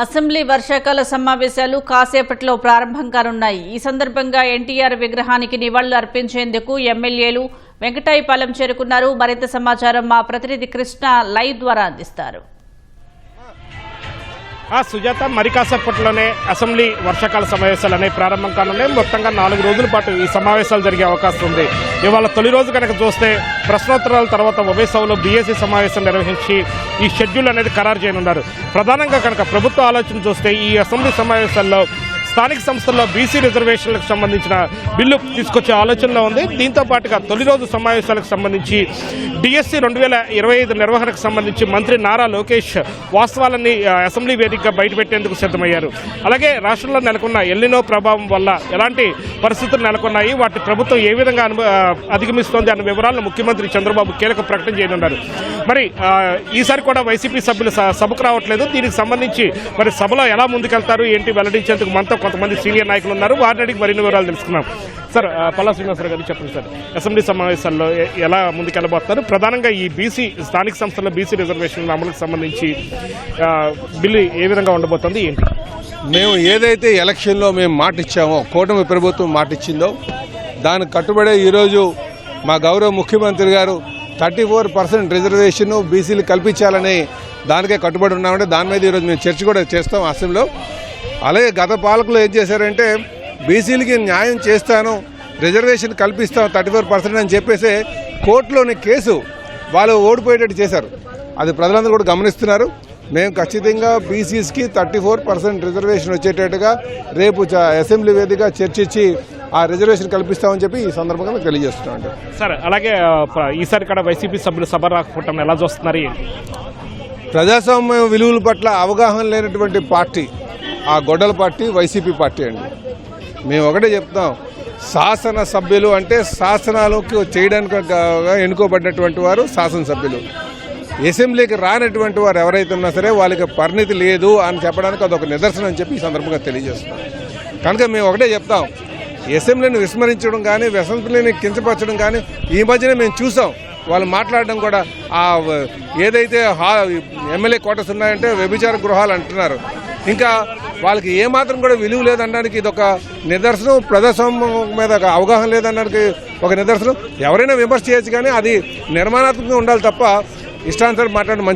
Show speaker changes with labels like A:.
A: Assembly వర్షాకాల సమావేశాలు కాసేపట్లో ప్రారంభం కానున్నాయి. ఈ సందర్భంగా ఎన్టీఆర్ విగ్రహానికి నివాళులు అర్పించేందుకు ఎమ్మెల్యేలు వెంకటాయపాలెం చేరుకున్నారు. మరింత సమాచారం మా ప్రతినిధి కృష్ణ లైవ్ ద్వారా అందిస్తారు.
B: సుజాత, మరి కాసేపట్లోనే అసెంబ్లీ వర్షాకాల సమావేశాలు అనేవి ప్రారంభం కానున్నాయి. మొత్తంగా 4 రోజుల పాటు ఈ సమావేశాలు జరిగే అవకాశం ఉంది. ఇవాళ తొలి రోజు కనుక చూస్తే ప్రశ్నోత్తరాల తర్వాత ఉభయ సభలో బీఏసీ సమావేశం నిర్వహించి ఈ షెడ్యూల్ అనేది ఖరారు చేయనున్నారు. ప్రధానంగా కనుక ప్రభుత్వ ఆలోచన చూస్తే ఈ అసెంబ్లీ సమావేశాల్లో స్థానిక సంస్థల్లో బీసీ రిజర్వేషన్లకు సంబంధించిన బిల్లు తీసుకొచ్చే ఆలోచనలో ఉంది. దీంతో పాటుగా తొలి రోజు సమావేశాలకు సంబంధించి డిఎస్సి 2025 నిర్వహణకు సంబంధించి మంత్రి నారా లోకేష్ వాస్తవాలన్నీ అసెంబ్లీ వేదికగా బయటపెట్టేందుకు సిద్ధమయ్యారు. అలాగే రాష్ట్రంలో నెలకొన్న ఎల్నినో ప్రభావం వల్ల ఎలాంటి పరిస్థితులు నెలకొన్నాయి, వాటి ప్రభుత్వం ఏ విధంగా అధిగమిస్తోంది అన్న వివరాలను ముఖ్యమంత్రి చంద్రబాబు కీలక ప్రకటన చేయనున్నారు. మరి ఈసారి కూడా వైసీపీ సభ్యులు సభకు రావట్లేదు. దీనికి సంబంధించి మరి సభలో ఎలా ముందుకెళ్తారు ఏంటి వెల్లడించేందుకు మనతో కొంతమంది సీనియర్ నాయకులు ఉన్నారు. వారిని అడిగి మరిన్ని వివరాలు తెలుసుకున్నాం. సార్, పల్లా శ్రీనివాసరావు గారు చెప్పండి సార్, అసెంబ్లీ సమావేశాల్లో ఎలా ముందుకెళ్ళబోతున్నారు? ప్రధానంగా ఈ బీసీ స్థానిక సంస్థల్లో బీసీ రిజర్వేషన్ల అమలుకు సంబంధించి బిల్లు ఏ విధంగా ఉండబోతుంది ఏంటి?
C: మేము ఏదైతే ఎలక్షన్లో మేము మాట ఇచ్చామో, కూటమి ప్రభుత్వం మాట ఇచ్చిందో దానికి కట్టుబడే ఈరోజు మా గౌరవ ముఖ్యమంత్రి గారు 34% రిజర్వేషన్ బీసీలు కల్పించాలని దానికే కట్టుబడి ఉన్నామంటే దాని మీద ఈరోజు మేము చర్చ కూడా చేస్తాం అసెంబ్లీలో. అలాగే గత పాలకులు ఏం చేశారంటే బీసీలకి న్యాయం చేస్తాను, రిజర్వేషన్ కల్పిస్తాం 34% అని చెప్పేసి కోర్టులోని కేసు వాళ్ళు ఓడిపోయేటట్టు చేశారు. అది ప్రజలందరూ కూడా గమనిస్తున్నారు. మేము ఖచ్చితంగా బీసీస్కి 34% రిజర్వేషన్ వచ్చేటట్టుగా రేపు అసెంబ్లీ వేదికగా చర్చించి ఆ రిజర్వేషన్ కల్పిస్తామని చెప్పి ఈ సందర్భంగా మేము తెలియజేస్తున్నాం.
B: సార్, అలాగే ఈసారి కూడా వైసీపీ సభ్యులు సభ రాకపోవటం ఎలా చూస్తున్నారు?
C: ప్రజాస్వామ్య విలువల పట్ల అవగాహన లేనటువంటి పార్టీ ఆ గొడ్డల పార్టీ వైసీపీ పార్టీ అండి. మేము ఒకటే చెప్తాం, శాసనసభ్యులు అంటే శాసనాలకు చేయడానికి ఎన్నుకోబడినటువంటి వారు శాసనసభ్యులు. అసెంబ్లీకి రానటువంటి వారు ఎవరైతే ఉన్నా సరే వాళ్ళకి పరిణితి లేదు అని చెప్పడానికి అదొక నిదర్శనం అని చెప్పి ఈ సందర్భంగా తెలియజేస్తున్నాం. కనుక మేము ఒకటే చెప్తాం, అసెంబ్లీని విస్మరించడం కానీ అసెంబ్లీని కించపరచడం కానీ ఈ మధ్యనే మేము చూసాం. వాళ్ళు మాట్లాడడం కూడా ఏదైతే ఎమ్మెల్యే క్వార్టర్స్ ఉన్నాయంటే వ్యభిచార గృహాలు అంటున్నారు. ఇంకా వాళ్ళకి ఏమాత్రం కూడా విలువ లేదనడానికి ఇది ఒక నిదర్శనం. ప్రజాస్వామ్యం మీద అవగాహన లేదనడానికి ఒక నిదర్శనం. ఎవరైనా విమర్శ చేయొచ్చు కానీ అది నిర్మాణాత్మకంగా ఉండాలి తప్ప ఇష్టానుసారం మాట్లాడడం